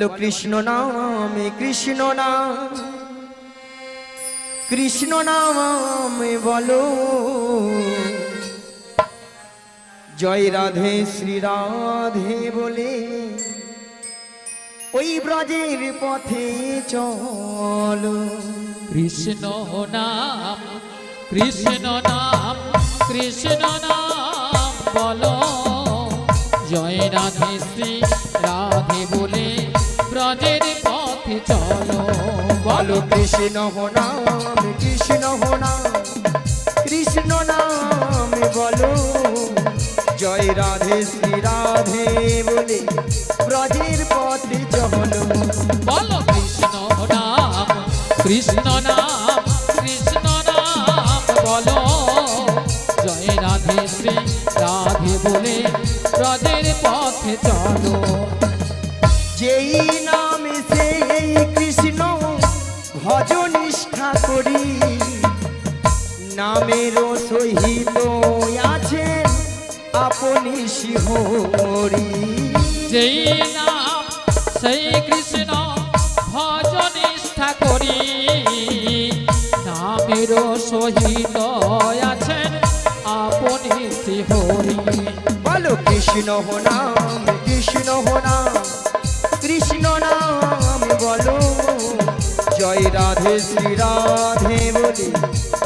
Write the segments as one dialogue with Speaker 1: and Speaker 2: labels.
Speaker 1: বলো কৃষ্ণ নামে কৃষ্ণ নাম, কৃষ্ণ নামে বলো জয় রাধে শ্রী রাধে বলে ওই ব্রজের পথে চলো।
Speaker 2: কৃষ্ণ নাম কৃষ্ণ নাম কৃষ্ণ নাম বলো জয় রাধে শ্রী রাধে বলে ব্রজের পথে চলো।
Speaker 1: বলো কৃষ্ণ নাম কৃষ্ণ নাম, কৃষ্ণ নামে বলো জয় রাধে শ্রী রাধে বলে ব্রজের পথে চলো।
Speaker 2: বলো কৃষ্ণ নাম কৃষ্ণ নাম কৃষ্ণ নাম বলো জয় রাধে শ্রী রাধে বলে ব্রজের পথে চলো।
Speaker 1: যেই নামে সেই কৃষ্ণ ভজ নিষ্ঠা করি, নামেরও সহিত আছেন আপনি শিহরি।
Speaker 2: যেই নাম সেই কৃষ্ণ ভজ নিষ্ঠা করি, নামেরও সহিত আছেন আপনি শ্রীহরি।
Speaker 1: বলো কৃষ্ণ নাম কৃষ্ণ নাম, কৃষ্ণ নাম বলো জয় রাধে শ্রী রাধে বলে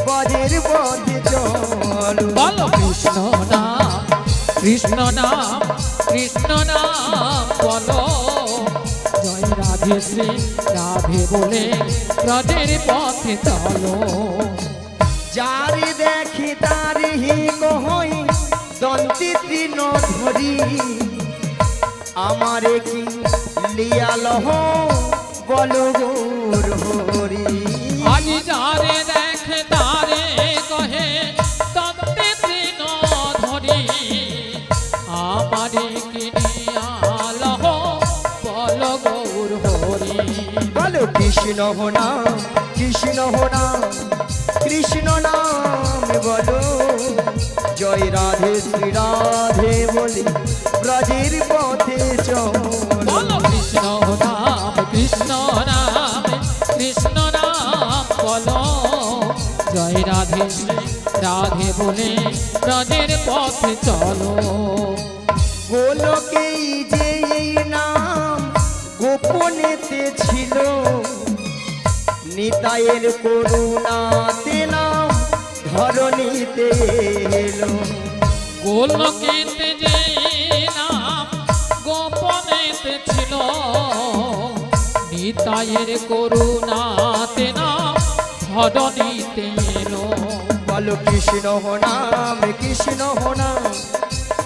Speaker 1: ব্রজের পথে চলো।
Speaker 2: বলো কৃষ্ণ নাম কৃষ্ণ নাম কৃষ্ণ নাম বলো জয় রাধে শ্রী রাধে বলে ব্রজের পথে চলো।
Speaker 1: যার দেখি তার হি কহই দন্তি তৃণ ধরি, আমারে কি লিয়ালহ বলো গৌর হরি।
Speaker 2: আজ যারে দেখে তারে কহে তত্ত্বে তৃণ ধরি, আমারে কিনিয়ালহ বল গৌর হরি।
Speaker 1: বলো কৃষ্ণ নাম কৃষ্ণ নাম, কৃষ্ণ নাম বলো জয় রাধে শ্রী রাধে বলে ব্রজের পথে চলো।
Speaker 2: বলো কৃষ্ণ নাম কৃষ্ণ নাম কৃষ্ণ নাম বলো জয় রাধে শ্রী রাধে বলে ব্রজের পথে চলো।
Speaker 1: গোলকেই যে এই নাম গোপনেতে ছিল, নিতাইয়ের করুণাতে নাম ধরণীতে এলো।
Speaker 2: গোলকেতে যে নাম গোপনেতে ছিল, নিতাইয়ের করুণাতে নাম ধরণীতে এলো।
Speaker 1: বলো কৃষ্ণ নাম কৃষ্ণ নাম,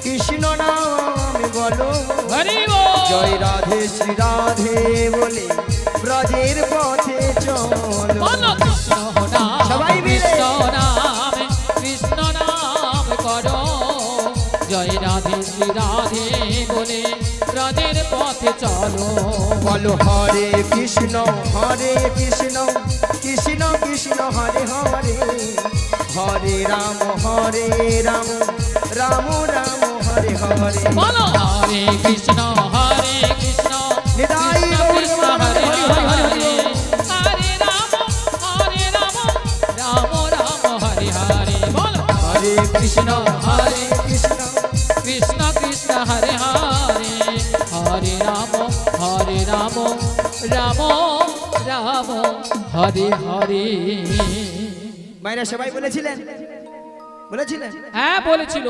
Speaker 1: কৃষ্ণ নাম বলো
Speaker 2: হরি বল।
Speaker 1: জয় রাধে শ্রী রাধে বলে ব্রজের পথে চলো।
Speaker 2: বলো কৃষ্ণ নাম
Speaker 1: সবাই মিলে।
Speaker 2: কৃষ্ণ নাম কৃষ্ণ নাম করো জয় রাধে শ্রী রাধে বলে ব্রজের পথে চলো।
Speaker 1: বলো হরে কৃষ্ণ কৃষ্ণ কৃষ্ণ হরে হরে, হরে রাম রাম রাম হরে হরে।
Speaker 2: বলো হরে কৃষ্ণ
Speaker 1: নিতাই
Speaker 2: কৃষ্ণ
Speaker 1: গৌর
Speaker 2: কৃষ্ণ
Speaker 1: হরে
Speaker 2: হরে
Speaker 1: হরে
Speaker 2: হরে, হরে রাম রাম রাম হরে হরে। বলো
Speaker 1: হরে কৃষ্ণ কৃষ্ণ
Speaker 2: কৃষ্ণ কৃষ্ণ হরে হরে, হরে রাম রাম রাম হরে হরে।
Speaker 1: মায়েরা সবাই বলেছিলেন বলেছিলেন
Speaker 2: হ্যাঁ বলেছিল,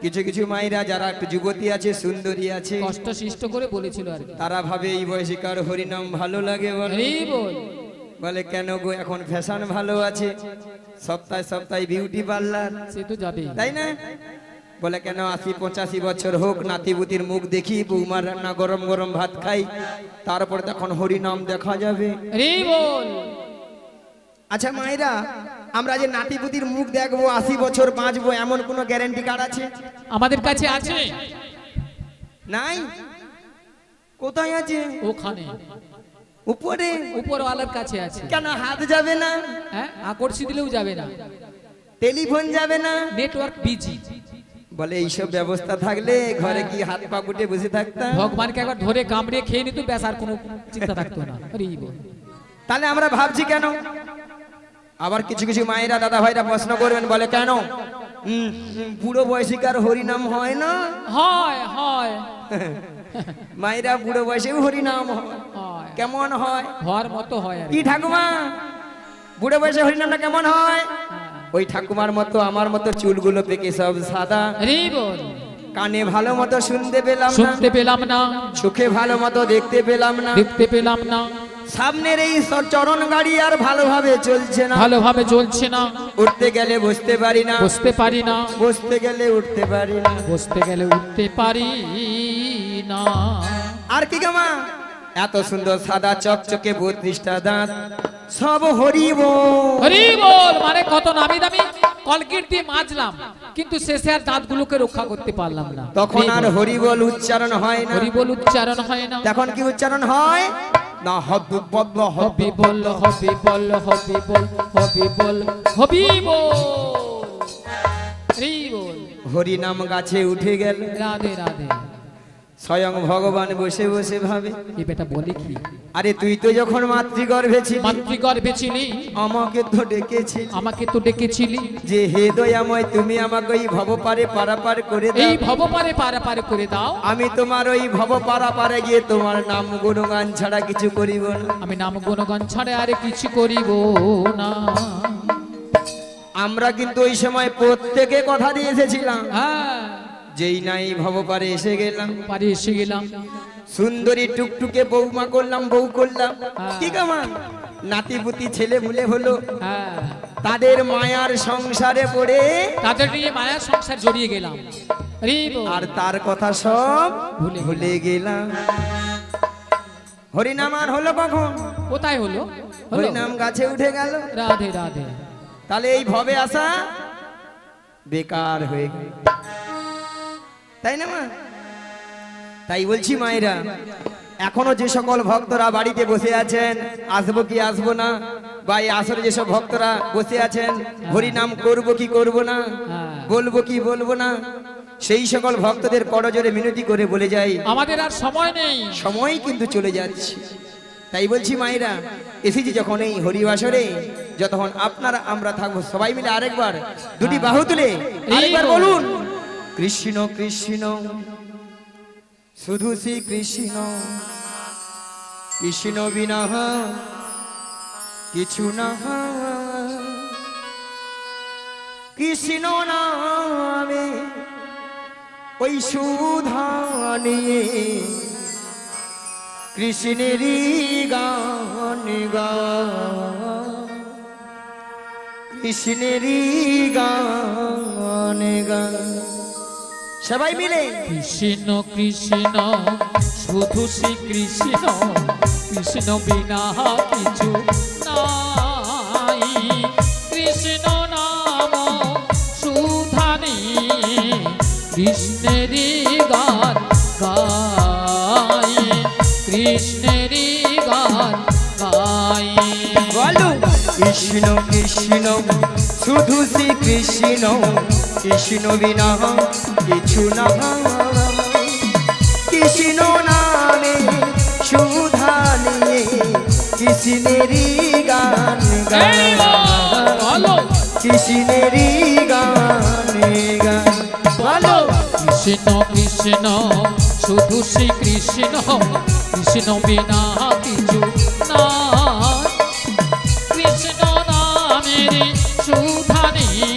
Speaker 1: কিছু কিছু মায়েরা যারা একটু যুবতী আছে সুন্দরী আছে
Speaker 2: কষ্ট সৃষ্ট করে বলেছিল আর কি।
Speaker 1: তারা ভাবে এই বয়সে কার হরিনাম ভালো লাগে বলে।
Speaker 2: হরি বল।
Speaker 1: বলে কেন গো এখন ফ্যাশন ভালো আছে, সপ্তাহে সপ্তাহে বিউটি পার্লার,
Speaker 2: সে তো যাবে
Speaker 1: তাই না? বলে কেন ৮০-৮৫ বছর হোক নাতিপুতির মুখ দেখি, বৌমার রান্না গরম গরম ভাত খাই, তারপরে তখন হরিনাম দেখা যাবে।
Speaker 2: হরি বল।
Speaker 1: আচ্ছা মায়েরা, আমরা যে নাতিপুতির মুখ দেখবো ৮০ বছর বাঁচবো এমন কোনো গ্যারান্টি কার্ড আছে?
Speaker 2: আমাদের কাছে আছে
Speaker 1: নাই। কোথায় আছে?
Speaker 2: ওখানে
Speaker 1: উপরে
Speaker 2: উপরওয়ালার কাছে আছে।
Speaker 1: কেন হাত যাবে না?
Speaker 2: হ্যাঁ আকর্ষি দিলেও যাবে না,
Speaker 1: টেলিফোন যাবে না?
Speaker 2: Network busy.
Speaker 1: বলে এইসব ব্যবস্থা থাকলে ঘরে কি হাত পা গুটে বসে থাকতাম।
Speaker 2: ভগবানকে একবার ধরে কামড়িয়ে খেয়ে নিত, ব্যাস আর কোনো চিন্তা থাকতো না। হরি বল।
Speaker 1: তাহলে আমরা ভাবছি কেন? আবার কিছু কিছু মায়েরা দাদা ভাইরা প্রশ্ন করবেন, বলে কেন বুড়ো বয়সীকার হরিনাম হয় না?
Speaker 2: হয় হয়
Speaker 1: মায়েরা বুড়ো বয়সেও হরিনাম হয়।
Speaker 2: হয়।
Speaker 1: কেমন হয়?
Speaker 2: হওয়ার মতো হয় আর
Speaker 1: কি ঠাকুমা, বুড়ো বয়সে হরিনামটা কেমন হয়?
Speaker 2: হ্যাঁ।
Speaker 1: ওই ঠাকুমার মতো আমার মতো চুলগুলো পেকে সব সাদা,
Speaker 2: হরি বল।
Speaker 1: কানে ভালো মতো শুনতে পেলাম না,
Speaker 2: শুনতে পেলাম না,
Speaker 1: চোখে ভালো মতো দেখতে পেলাম না,
Speaker 2: দেখতে পেলাম না,
Speaker 1: সামনের এই চরণ গাড়ি আর ভালোভাবে চলছে না,
Speaker 2: ভালোভাবে চলছে না,
Speaker 1: উঠতে গেলে বসতে পারি না,
Speaker 2: বসতে পারি না,
Speaker 1: বসতে গেলে উঠতে পারি না,
Speaker 2: বসতে গেলে উঠতে পারি না।
Speaker 1: আর কি গামা, এত সুন্দর সাদা চকচকে 32টা দাঁত, সব হরি বল।
Speaker 2: হরি বল মানে কত নামি দামি কলগেট দিয়ে মাজলাম, কিন্তু শেষে আর দাঁতগুলোকে রক্ষা করতে পারলাম না।
Speaker 1: তখন আর হরি বল উচ্চারণ হয় না।
Speaker 2: হরি বল উচ্চারণ হয় না।
Speaker 1: তখন কি উচ্চারণ হয় না? হবি বল,
Speaker 2: হবি বল, হবি বল, হবি বল, হবি বল, হবি বল। হরি বল।
Speaker 1: হরি নাম গাছে উঠে গেল।
Speaker 2: রাধে রাধে।
Speaker 1: স্বয়ং ভগবান বসে বসে ভাবে,
Speaker 2: এই বেটা বলে কি?
Speaker 1: আরে তুই তো যখন মাতৃগর্ভে ছিলি,
Speaker 2: মাতৃগর্ভে ছিলি,
Speaker 1: আমাকে তো ডেকেছিলি,
Speaker 2: আমাকে তো ডেকেছিলি
Speaker 1: যে হে দয়াময় তুমি আমাকে এই ভব পারে পারাপার করে
Speaker 2: এই
Speaker 1: দাও।
Speaker 2: ভব পারে পারাপার করে দাও।
Speaker 1: আমি তোমার ওই ভব পারাপারে গিয়ে তোমার নাম গুণগান ছাড়া কিছু করিব না।
Speaker 2: আমি নাম গুণগান ছাড়া আর কিছু করিব না।
Speaker 1: আমরা কিন্তু ওই সময় প্রত্যেকে কথা দিয়ে এসেছিলাম,
Speaker 2: হ্যাঁ,
Speaker 1: যেই নাই ভব পারে এসে গেলাম,
Speaker 2: পারে এসে গেলাম,
Speaker 1: সুন্দরী টুকটুকে বৌমা করলাম, বউ করলাম,
Speaker 2: হ্যাঁ।
Speaker 1: ঠিক আমার নাতিপুতি ছেলে মুলে হলো,
Speaker 2: হ্যাঁ,
Speaker 1: তাদের মায়ার সংসারে পড়ে
Speaker 2: তাদের নিয়ে মায়ার সংসার জড়িয়ে গেলাম। হরি বল।
Speaker 1: আর তার কথা সব
Speaker 2: ভুলে
Speaker 1: ভুলে গেলাম। হরিনাম আর হলো কখন?
Speaker 2: কোথায় হলো? হলো।
Speaker 1: হরিনাম গাছে উঠে গেল।
Speaker 2: রাধে রাধে।
Speaker 1: তাহলে এই ভবে আসা বেকার হয়ে গেল, তাই না মা? তাই বলছি মায়েরা, এখনো যে সকল ভক্তরা বাড়িতে বসে আছেন, আসবো কি আসবো না, বা এই আসরে যেসব ভক্তরা বসে আছেন, হরিনাম করব কি করব না,
Speaker 2: হ্যাঁ।
Speaker 1: বলবো কি বলবো না, সেই সকল ভক্তদের করজোরে মিনতি করে বলে যাই,
Speaker 2: আমাদের আর সময় নেই।
Speaker 1: সময় কিন্তু চলে যাচ্ছে। তাই বলছি মায়েরা, এসেছি যখন এই হরিবাসরে, যতক্ষণ আপনারা আমরা থাকবো, সবাই মিলে আরেকবার দুটি বাহু তুলে আরেকবার বলুন, কৃষ্ণ কৃষ্ণ শুধু শ্রী কৃষ্ণ, কৃষ্ণ বিনা কিছু না, কৃষ্ণ নামে ওই সুধা নিয়ে কৃষ্ণেরই গান গা, কৃষ্ণেরই গান গা, সবাই মিলে
Speaker 2: কৃষ্ণ কৃষ্ণ শুধু শ্রী কৃষ্ণ, কৃষ্ণ বিনা কিছু নাই, কৃষ্ণ নাম সুধানি কৃষ্ণেরই গান গাই, কৃষ্ণেরই গান গাই।
Speaker 1: বলো কৃষ্ণ কৃষ্ণ শুধু শ্রী কৃষ্ণ, কৃষ্ণ বিনা কিছু না, কৃষ্ণ নামে সুধা নিয়ে কৃষ্ণেরই গান গাই,
Speaker 2: বলো
Speaker 1: কৃষ্ণেরই গান গাই, বলো
Speaker 2: কৃষ্ণ কৃষ্ণ শুধু শ্রী কৃষ্ণ, কৃষ্ণ বিনা কিছু না, কৃষ্ণ নামের সুধা নিয়ে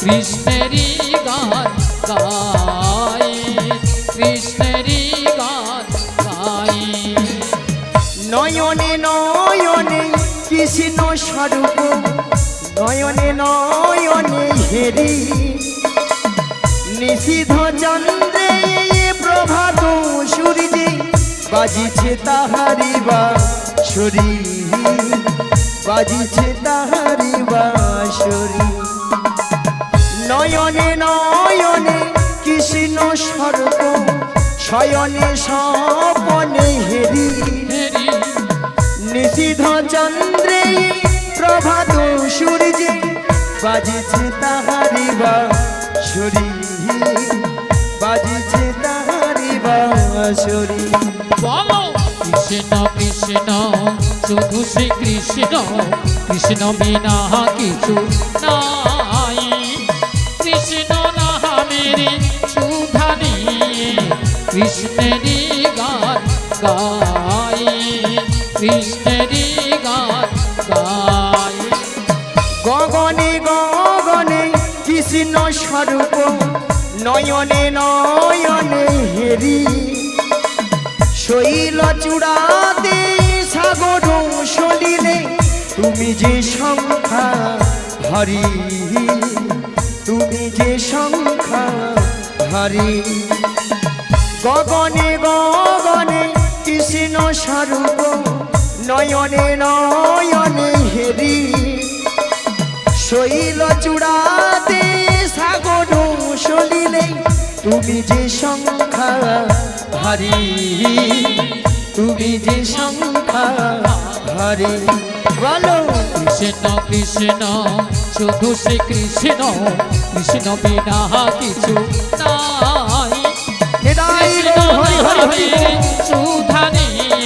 Speaker 2: কৃষ্ণেরই গান গাই, কৃষ্ণেরই গান গাই।
Speaker 1: নয়নে নয়নে কৃষ্ণ স্বরূপ, নয়নে নয়নে হেরি, নিশীথ চন্দ্রে প্রভাত সূর্যে বাজিছে তাহারি বাঁশরি, বাজিছে তাহারি বাঁশরি, নয়নে নয়নে কৃষ্ণ স্বরূপ, শয়নে স্বপনে হেরি,
Speaker 2: হেরি
Speaker 1: নিশীথ চন্দ্রে প্রভাত সূর্যে বাজিছে তাহারি বাঁশরি, মুররি।
Speaker 2: বলো কৃষ্ণ কৃষ্ণ শুধু শ্রী কৃষ্ণ, কৃষ্ণ বিনা কিছু নাই। কৃষ্ণ নামের সুধা নিয়ে কৃষ্ণেরই গান গাই, কৃষ্ণেরই গান গাই।
Speaker 1: গগনে গগনে কৃষ্ণ স্বরূপ, নয়নে নয়নে হেরি। শৈল চূড়াতে সাগর সলিলে তুমি যে সংখ্যা হরি, তুমি যে সংখ্যা হরি। গগনে গগনে কৃষ্ণ স্বরূপ, নয়নে নয়নে হেরি। শৈল চূড়াতে সাগর সলিলে তুমি যে সংখ্যা হরি, তুমি যে সংখ্যা হরি। বলো
Speaker 2: কৃষ্ণ কৃষ্ণ শুধু শ্রী কৃষ্ণ, কৃষ্ণ বিনা কিছু নাই। কৃষ্ণ নামের সুধা নিয়ে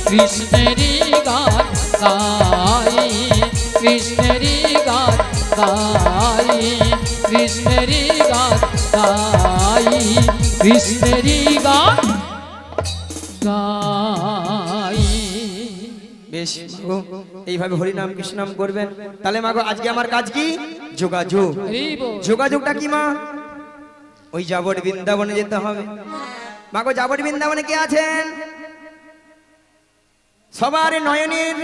Speaker 2: কৃষ্ণেরই গান গাই, কৃষ্ণেরই গান গাই, কৃষ্ণেরই গান গাই, কৃষ্ণেরই গান গাই।
Speaker 1: বেশ মাগো, এইভাবে হরিনাম কৃষ্ণনাম করবেন। তাহলে মাগো আজকে আমার কাজ কি? যোগাযোগ। যোগাযোগটা কি মা? ওই যাবট বৃন্দাবনে যেতে হবে। মাগো যাবট বৃন্দাবনে কে আছেন? সবার নয়নের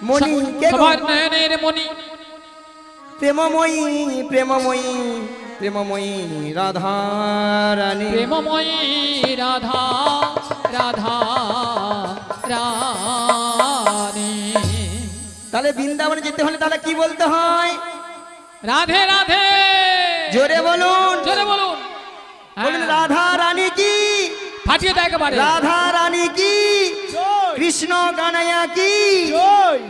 Speaker 1: মণি কে গো?
Speaker 2: সবার নয়নের মণি
Speaker 1: প্রেমময়ী প্রেমময়ী প্রেমময়ী রাধা রানী।
Speaker 2: প্রেমময়ী রাধা রাধা রানী।
Speaker 1: তাহলে বৃন্দাবনে যেতে হলে তাহলে কি বলতে হয়?
Speaker 2: রাধে রাধে।
Speaker 1: জোরে বলুন,
Speaker 2: জোরে বলুন।
Speaker 1: বলুন রাধা রানী কি?
Speaker 2: ফাটিয়ে দেয় একেবারে।
Speaker 1: রাধা রানী কি? কৃষ্ণ কানাইয়া কি?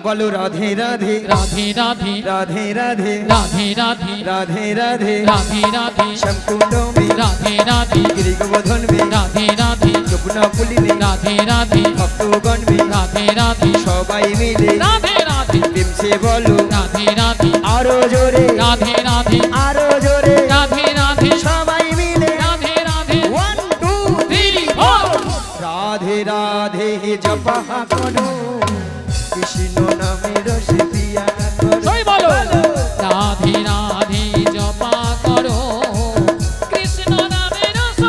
Speaker 1: বলো রাধে রাধে
Speaker 2: রাধে রাধে
Speaker 1: রাধে রাধে
Speaker 2: রাধে রাধে
Speaker 1: রাধে রাধে
Speaker 2: রাধে রাধে
Speaker 1: শ্যামকুণ্ড মে
Speaker 2: রাধে রাধে
Speaker 1: গিরিগোবর্ধন মে
Speaker 2: রাধে রাধে
Speaker 1: যমুনা পুলিনে
Speaker 2: রাধে রাধে
Speaker 1: ভক্তগণ মে
Speaker 2: রাধে রাধে
Speaker 1: সবাই মিলে
Speaker 2: রাধে রাধে
Speaker 1: প্রেম সে বলো
Speaker 2: রাধে রাধে
Speaker 1: আরো জোরে
Speaker 2: রাধে রাধে
Speaker 1: আরো জোরে
Speaker 2: রাধে রাধে
Speaker 1: সবাই মিলে
Speaker 2: রাধে রাধে
Speaker 1: 1 2
Speaker 2: 3 4
Speaker 1: রাধে রাধে জপা করো কৃষ্ণ নামে রস পিয়া করো।
Speaker 2: সবাই বলো রাধে রাধে জপা করো কৃষ্ণ নামে রস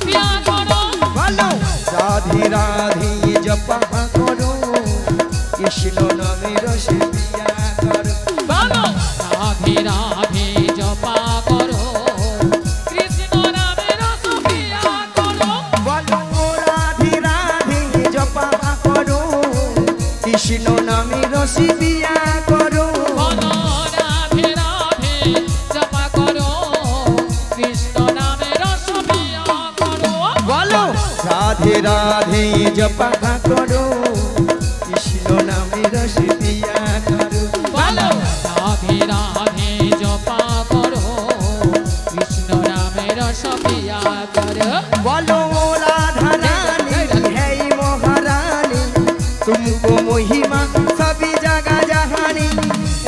Speaker 2: পিয়া করো।
Speaker 1: বলো রাধে রাধে জপা করো কৃষ্ণ নামে রস পিয়া করো।
Speaker 2: বলো রাধে রাধে জপা করো কৃষ্ণ নামে রস পিয়া করো।
Speaker 1: বলো রাধে রাধে জপা করো কৃষ্ণ নামে রস পিয়া করো।
Speaker 2: বলো রাধে রাধে জপা করো কৃষ্ণ নামে রস পিয়া করো।
Speaker 1: বলো রাধে রাধে জপা করো কৃষ্ণ নামে রস পিয়া করো।
Speaker 2: বলো রাধে রাধে জপা করো কৃষ্ণ নামে রস পিয়া করো।
Speaker 1: বলো রাধা রানী है महारानी तुमको महिमा सभी जगह जहानी।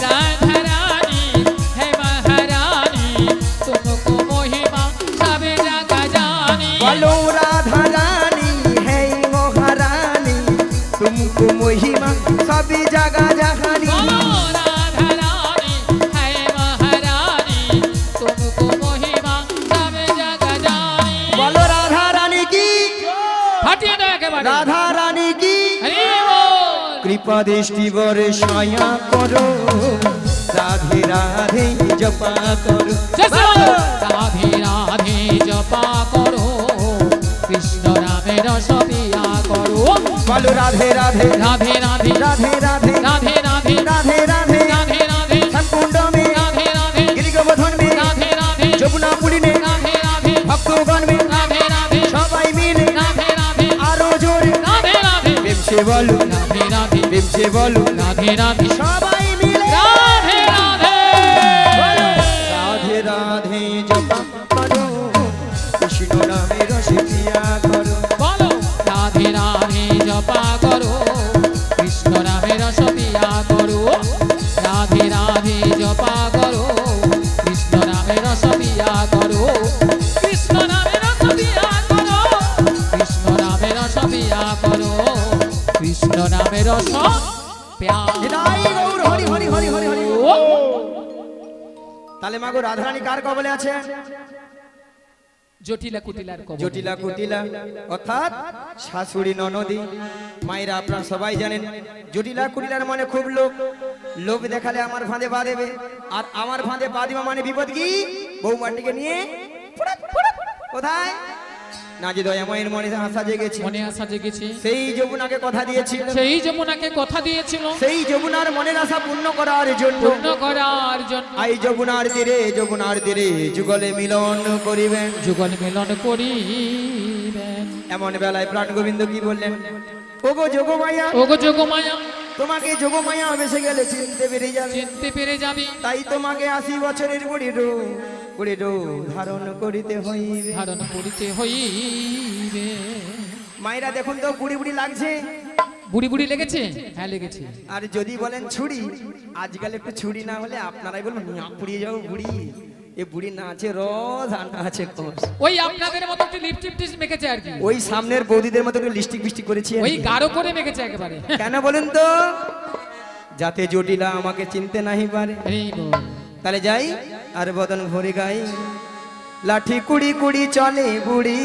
Speaker 2: राधा रानी है महारानी तुमको महिमा सब जगह जानी।
Speaker 1: बोलो राधा रानी है महारानी तुमको महिमा सभी जगह जहानी।
Speaker 2: बोलो राधा रानी है महारानी तुमको महिमा सब जगह जानी।
Speaker 1: बोलो राधा रानी की
Speaker 2: फाटिए दो एकेबारे।
Speaker 1: राधा रानी की
Speaker 2: हरि बोल।
Speaker 1: कृपा दृष्टि बरसाया करो राधे राधे जपा करो।
Speaker 2: जैसे बोलो राधे राधे जपा करो कृष्ण नामे रस पिया करो।
Speaker 1: बोलो राधे राधे
Speaker 2: राधे राधे
Speaker 1: राधे राधे
Speaker 2: राधे राधे
Speaker 1: राधे राधे
Speaker 2: राधे राधे
Speaker 1: श्यामकुण्ड में
Speaker 2: राधे राधे
Speaker 1: गिरिगोवर्धन में
Speaker 2: राधे राधे
Speaker 1: যমুনা পুলিনে
Speaker 2: राधे राधे
Speaker 1: ভক্তগণ মে
Speaker 2: राधे राधे
Speaker 1: সবাই মিলে
Speaker 2: राधे राधे
Speaker 1: আরো জোরে
Speaker 2: राधे राधे
Speaker 1: প্রেম সে বলো
Speaker 2: राधे राधे
Speaker 1: প্রেম সে বলো
Speaker 2: राधे राधे
Speaker 1: সবাই মিলে
Speaker 2: राधे राधे
Speaker 1: বলো রাধে রাধে জপা করো কৃষ্ণ নামে রস পিয়া করো।
Speaker 2: बोलो কৃষ্ণ নামের রস প্যার।
Speaker 1: নিতাই গৌর হরি হরি হরি হরি হরি।
Speaker 2: ও
Speaker 1: তাহলে মাগো রাধারানী কার কবলে আছে?
Speaker 2: জটিলা কুটিলার কবলে।
Speaker 1: জটিলা কুটিলা অর্থাৎ শাশুড়ি ননদী। মায়েরা আপনারা সবাই জানেন জটিলা কুটিলার মানে খুব লোভ। লোভ দেখালে আমার ফাঁদে পা দেবে, আর আমার ফাঁদে পা দিবা মানে বিপদ কি? বৌমাটিকে নিয়ে কোথায় না যে দয়াময়ের মনে আশা জেগেছে,
Speaker 2: মনে আশা জেগেছে,
Speaker 1: সেই যমুনাকে কথা দিয়েছিল,
Speaker 2: সেই যমুনাকে কথা দিয়েছিল,
Speaker 1: সেই যমুনার মনের আশা পূর্ণ করার জন্য,
Speaker 2: পূর্ণ করার জন্য
Speaker 1: আই যমুনার তীরে যুগলে মিলন করিবেন,
Speaker 2: যুগল মিলন করিবেন।
Speaker 1: এমন বেলায় প্রাণ গোবিন্দ কি বললেন? ওগো যোগমায়া,
Speaker 2: ওগো যোগমায়া,
Speaker 1: তোমাকে যোগমায়া বেসে গেলে চিনতে পেরে যাবে,
Speaker 2: চিনতে পেরে যাবি,
Speaker 1: তাই তোমাকে 80 বছরের বুড়ি রূপ ধারণ করিতে হইবে,
Speaker 2: ধারণ করিতে হইবে।
Speaker 1: মায়েরা দেখুন তো বুড়ি বুড়ি লাগছে,
Speaker 2: বুড়ি বুড়ি লেগেছে? হ্যাঁ লেগেছে।
Speaker 1: আর যদি বলেন ছুরি, আজকাল একটু ছুরি না হলে আপনারাই বলবেন না পুড়িয়ে যাও বুড়ি, এ বুড়ি না আছে রস আর না আছে কোষ।
Speaker 2: ওই আপনাদের মতো একটু লিপস্টিক মেখেছে আর কি,
Speaker 1: ওই সামনের বৌদিদের মতো একটু লিপস্টিক বিস্টিক করেছি আর
Speaker 2: ওই
Speaker 1: কি।
Speaker 2: গাঢ় করে মেখেছে একেবারে।
Speaker 1: কেন বলেন তো? যাতে জটিলা আমাকে চিনতে নাহি পারে।
Speaker 2: এই বল।
Speaker 1: তাহলে যাই আর বদন ভরে গাই, লাঠি কুড়ি কুড়ি চলে বুড়ি,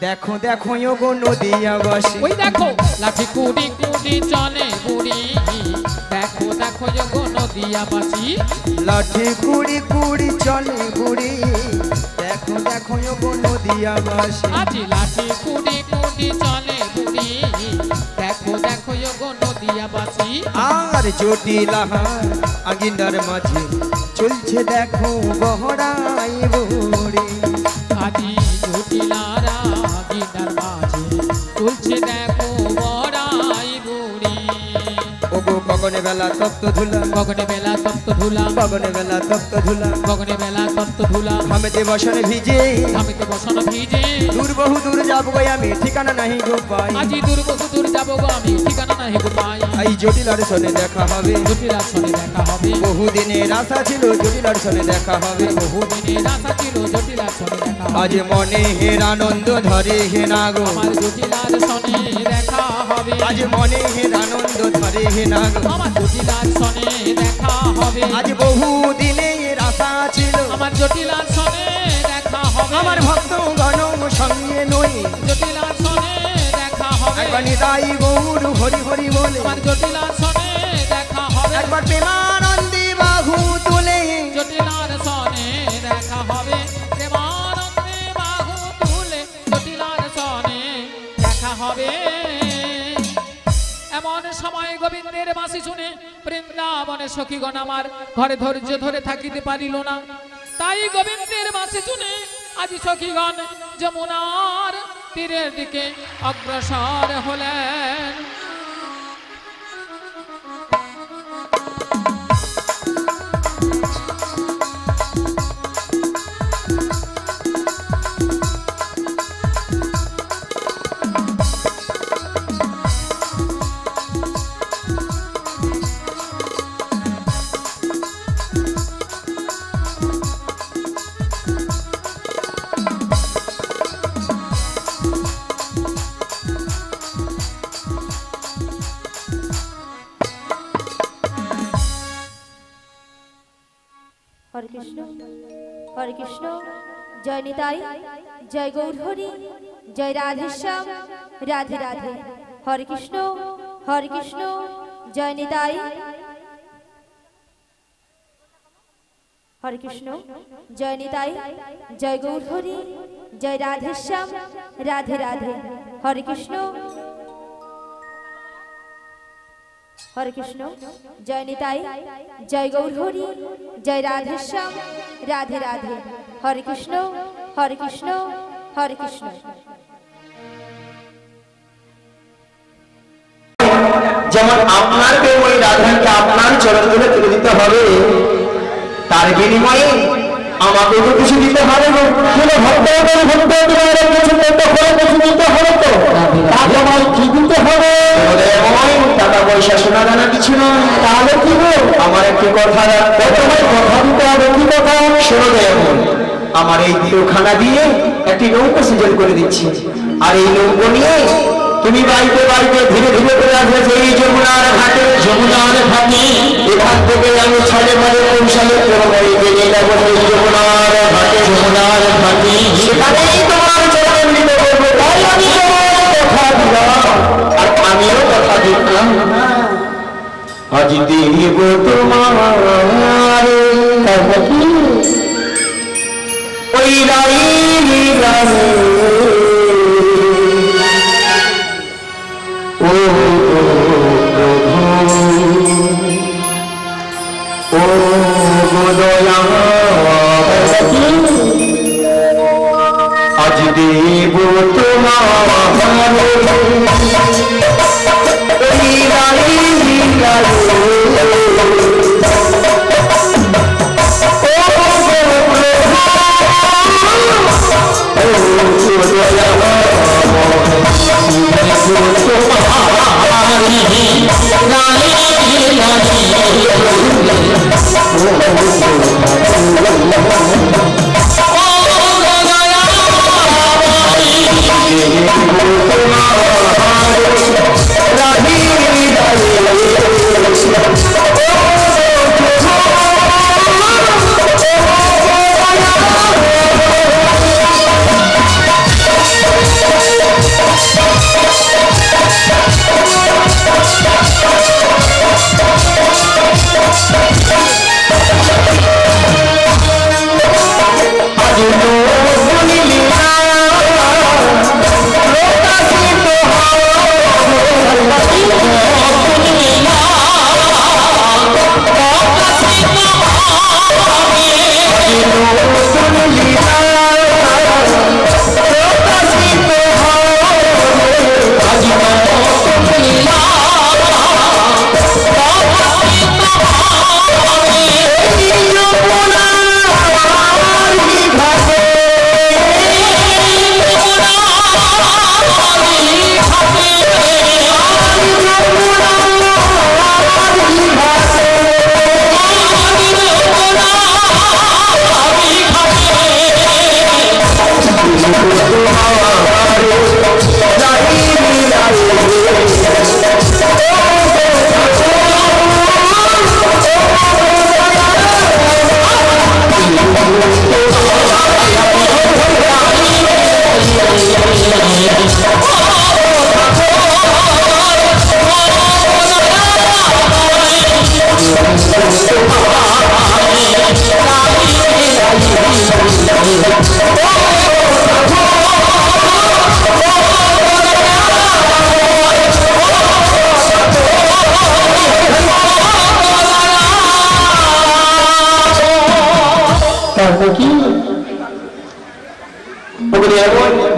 Speaker 1: দেখো দেখো গো নদিয়া বাসী,
Speaker 2: ওই দেখো লাঠি কুড়ি কুড়ি চলে বুড়ি, দেখো দেখো গো নদিয়া বাসী,
Speaker 1: লাঠি কুড়ি কুড়ি চলে বুড়ি, দেখো দেখো গো নদিয়া বাসী,
Speaker 2: আজি লাঠি কুড়ি কুড়ি চলে বুড়ি, দেখো দেখো গো নদিয়া বাসী।
Speaker 1: আর জটিলা আগিনার মাঝে চলছে দেখো বহরাই বুড়ি,
Speaker 2: আজি জটিলারা গিটার মাঝে চলছে দেখো বড়াই বুড়ি।
Speaker 1: ওগো গগনে বেলা তপ্ত ধুলা,
Speaker 2: গগনে বেলা তপ্ত ধুলা,
Speaker 1: গগনে বেলা তপ্ত ধুলা,
Speaker 2: গগনে বেলা তপ্ত ধুলা,
Speaker 1: ঘামেতে বসনে ভিজে,
Speaker 2: ঘামিতে বসন ভিজে,
Speaker 1: দূর বহু দূর যাবো গো আমি, ঠিকানা নাহি গো পাই,
Speaker 2: আজি দূর বহু দূর যাবো গো আমি, ঠিকানা নাহি গো পাই,
Speaker 1: এই জটিলার সনে দেখা হবে,
Speaker 2: জটিলার সনে দেখা হবে,
Speaker 1: বহুদিনের আশা ছিল জটিলার সনে দেখা হবে,
Speaker 2: বহুদিনের আশা ছিল জটিলার সনে দেখা হবে,
Speaker 1: আজ মনে হের আনন্দ ধরে হে না গো,
Speaker 2: আমার জটিলার সনে দেখা হবে,
Speaker 1: আজ মনে হের আনন্দ ধরে হে না গো,
Speaker 2: আমার জটিলার সনে দেখা হবে,
Speaker 1: আজ বহুদিনের আশা ছিল,
Speaker 2: আমার জটিলার সনে দেখা হবে,
Speaker 1: আমার ভক্ত গণ সঙ্গে নই,
Speaker 2: জটিলার সনে দেখা হবে,
Speaker 1: একবার নিতাই গৌর হরি হরি বলে,
Speaker 2: আমার জটিলার সনে দেখা হবে,
Speaker 1: একবার প্রেমানন্দে বাহু তুলে,
Speaker 2: জটিলার সনে দেখা হবে, প্রেমানন্দে বাহু তুলে, জটিলার সনে দেখা হবে। এমন সময় গোবিন্দের বাঁশি শুনে বৃন্দাবনে সখীগণ আমার ঘরে ধৈর্য ধরে থাকিতে পারিল না, তাই গোবিন্দের বাঁশি শুনে আজ সখীগণ যমুনার তীরের দিকে অগ্রসর হলেন।
Speaker 3: হরে কৃষ্ণ, জয় নিতাই, জয় গৌর হরি, জয় রাধেশ্যাম, রাধে রাধে। হরে কৃষ্ণ, জয় নিতাই, হরে কৃষ্ণ, জয় নিতাই, জয় গৌর হরি, জয় রাধেশ্যাম, রাধে রাধে। হরে কৃষ্ণ, জয় নিতাই, জয় গৌর হরি, জয় রাধেশ্যাম, রাধে রাধে। হরে কৃষ্ণ, হরে কৃষ্ণ, হরে কৃষ্ণ।
Speaker 4: যেমন আপনার ওই রাধাকে আপনার চরণগুলো তুলে দিতে হবে, তার বিনিময়ে আমাকে তো কিছু দিতে হবে। কি দিতে হবে? টাকা পয়সা সোনা দানা কিছু নয়। তাহলে কি গো? আমার একটি কথা তোমায় কথা দিতে হবে। কি কথা? শোনো দয়াময়, আমার এই তীরখানা দিয়ে একটি নৌকো সৃজন করে দিচ্ছি, আর এই নৌকো নিয়ে তুমি বাইতে বাইতে ধীরে ধীরে করে আসবে সেই যমুনার ঘাটে। যমুনার ঘাটে এখান থেকে আমি ছলে মারে কৌশলে এগিয়ে যাবো সেই যমুনার ঘাটে। যমুনার ঘাটে সেখানেই তোমার চরণ দিতে বলবো। তাই আমি কথা দিলাম আর আমিও কথা দিলাম আজ দেব তোমার ওই রাই রামে ও ও দয়া আজ দেব তোমার ওই রাই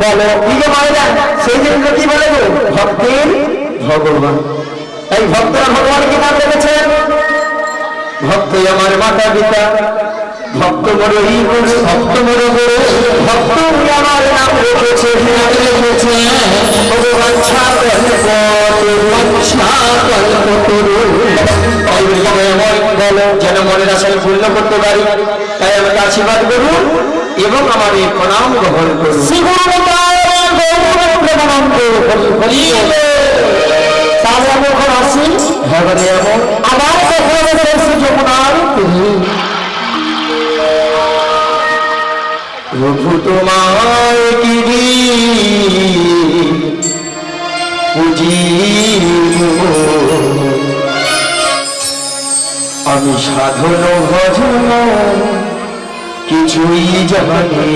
Speaker 4: বলো দিকে মারা সেই জন্য কি বলে গো ভক্তের ভগবান। এই ভক্তরা ভগবানকে নাম রেখেছেন। ভক্তই আমার মাতা পিতা, ভক্ত বড় এই গুরু, ভক্ত বড় গুরু, ভক্ত আমার নাম রেখেছে ভগবান যেন মনের আশাকে পূর্ণ করতে পারি। তাই আমাকে আশীর্বাদ করুন এবং আমার এই প্রণাম গ্রহণ করুন। তাহলে আমি এখন আসি। হ্যাঁ এমন আবার যমুনার প্রভু তোমার গিরি পুজিব আমি সাধন ভজন কিছুই জানি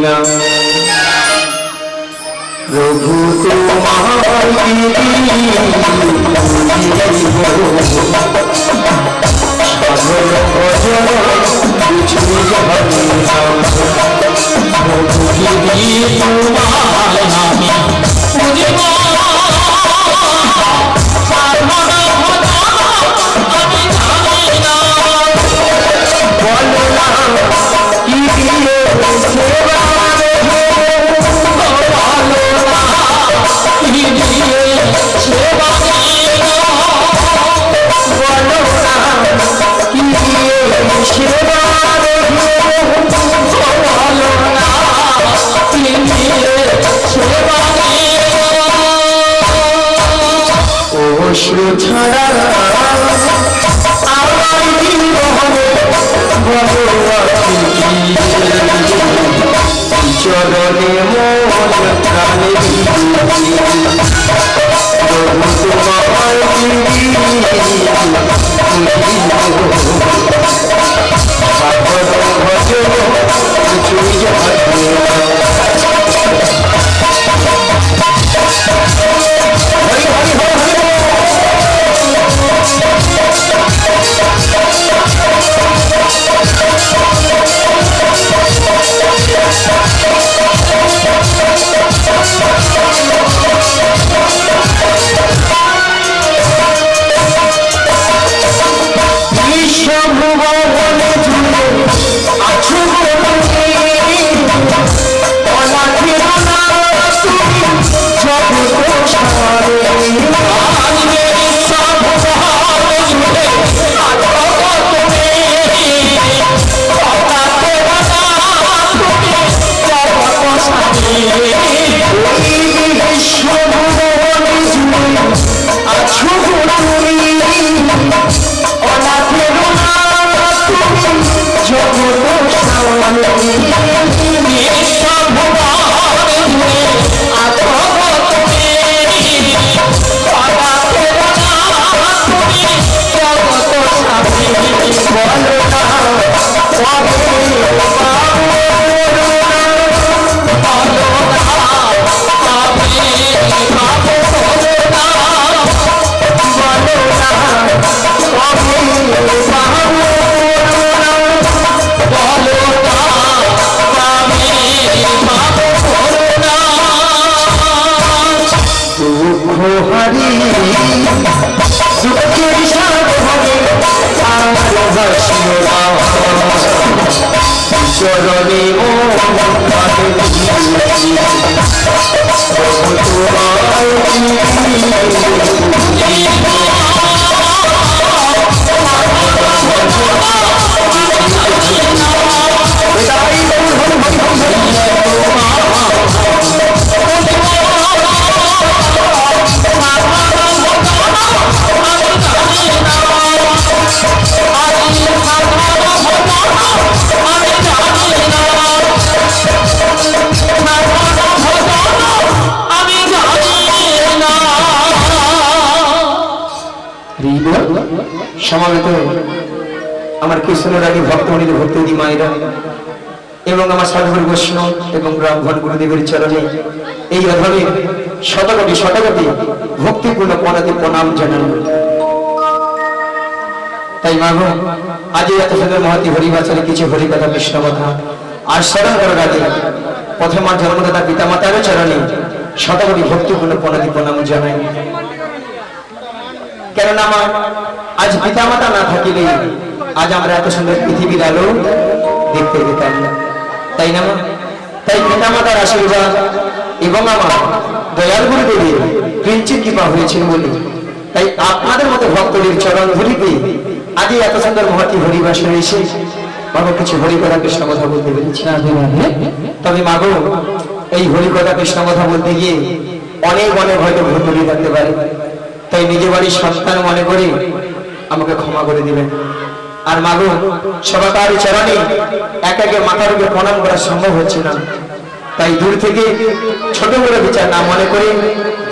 Speaker 4: না। প্রভু তোমার গিরি সাধন ভজন কিছুই জানি না। প্রভু গিরি তোমার আমি পুজিব অশ্রু ছাড়া আমার জীবনে ভগবতী চরণে মন প্রাণে তোমার ভজন কিছুই চরণে সমাবেত আমার কৃষ্ণরাগী ভক্তমণি ভক্তি মায়েরা এবং আমার সাধুগুরু বৈষ্ণব এবং ব্রাহ্মণ গুরুদেবের চরণে এই অভাবে শতকোটি শতকোটি ভক্তিপূর্ণ প্রণাম জানান। তাই মাগো আজ এত সুন্দর মহতি হরিবাচনে কিছু হরিকথা কৃষ্ণ কথা আর স্মরণ করার আগে প্রথম আর জন্মদাতা পিতা মাতার চরণে শতকোটি ভক্তিপূর্ণ প্রণাম জানাই। কেননা আমার আজ পিতা মাতা না থাকিলে আজ আমরা এত সুন্দর পৃথিবীর আলো দেখতে পেতাম না, তাই না? তাই পিতা মাতার আশীর্বাদ এবং আমার দয়াল গুরুদেবের কিঞ্চিত কৃপা হয়েছিল বলে তাই আপনাদের মতো ভক্তদের চরণ ধরিতে আজ এত সুন্দর মহতি হরিবাসনে এসে মাগো কিছু হরিকথা কৃষ্ণ কথা বলতে পেরেছি। তবে মাগো এই হরিকথা কৃষ্ণ কথা বলতে গিয়ে অনেক অনেক হয়তো ভুল ত্রুটি থাকতে পারে, তাই নিজের বাড়ির সন্তান মনে করে আমাকে ক্ষমা করে দিবেন। আর মাগো সবার চরণে এক একে মাথার উপরে প্রণাম করা সম্ভব হচ্ছে না, তাই দূর থেকে ছোট বড় বিচার না মনে করে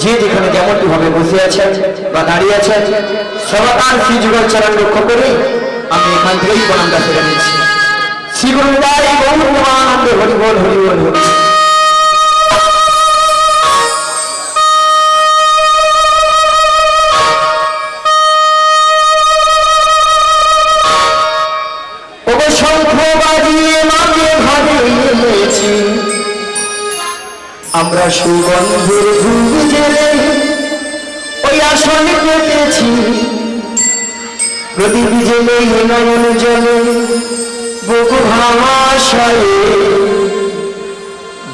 Speaker 4: যে যেখানে যেমনটি ভাবে বসে আছেন বা দাঁড়িয়ে আছেন সবার শ্রী যুগল চরণ লক্ষ্য করে আমি এখান থেকেই প্রণামটা সেরে নিচ্ছি। শ্রী গুরুদাই গৌরবানন্দ হরি বল হরি বল হরি। আমরা সুগন্ধের ধূপ জেলে ওই আসনে পেতেছি, প্রদীপ জেলে নয়ন জলে বুক ভাষায়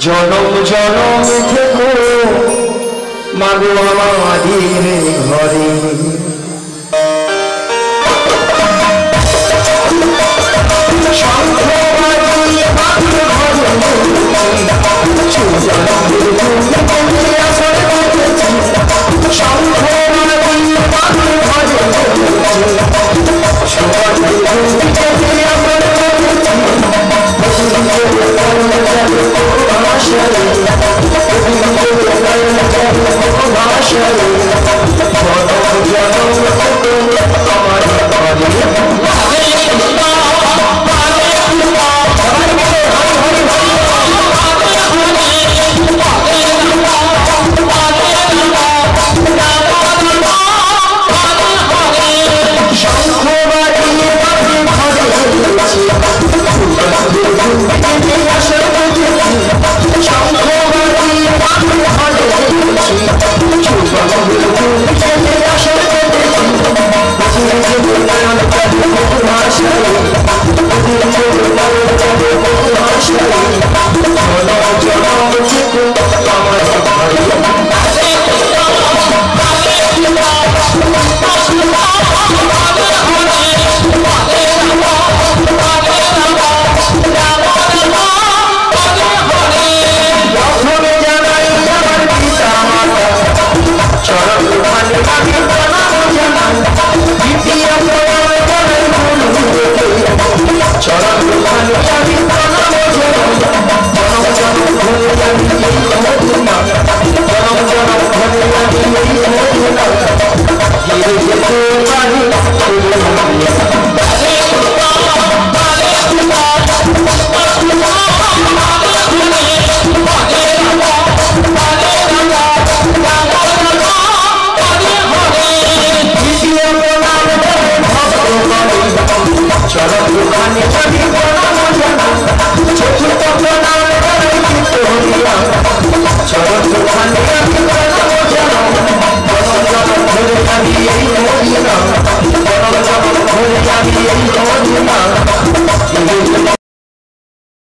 Speaker 4: জনম জনম থেকো মাগো আমাদের ঘরে। শঙ্খ চলো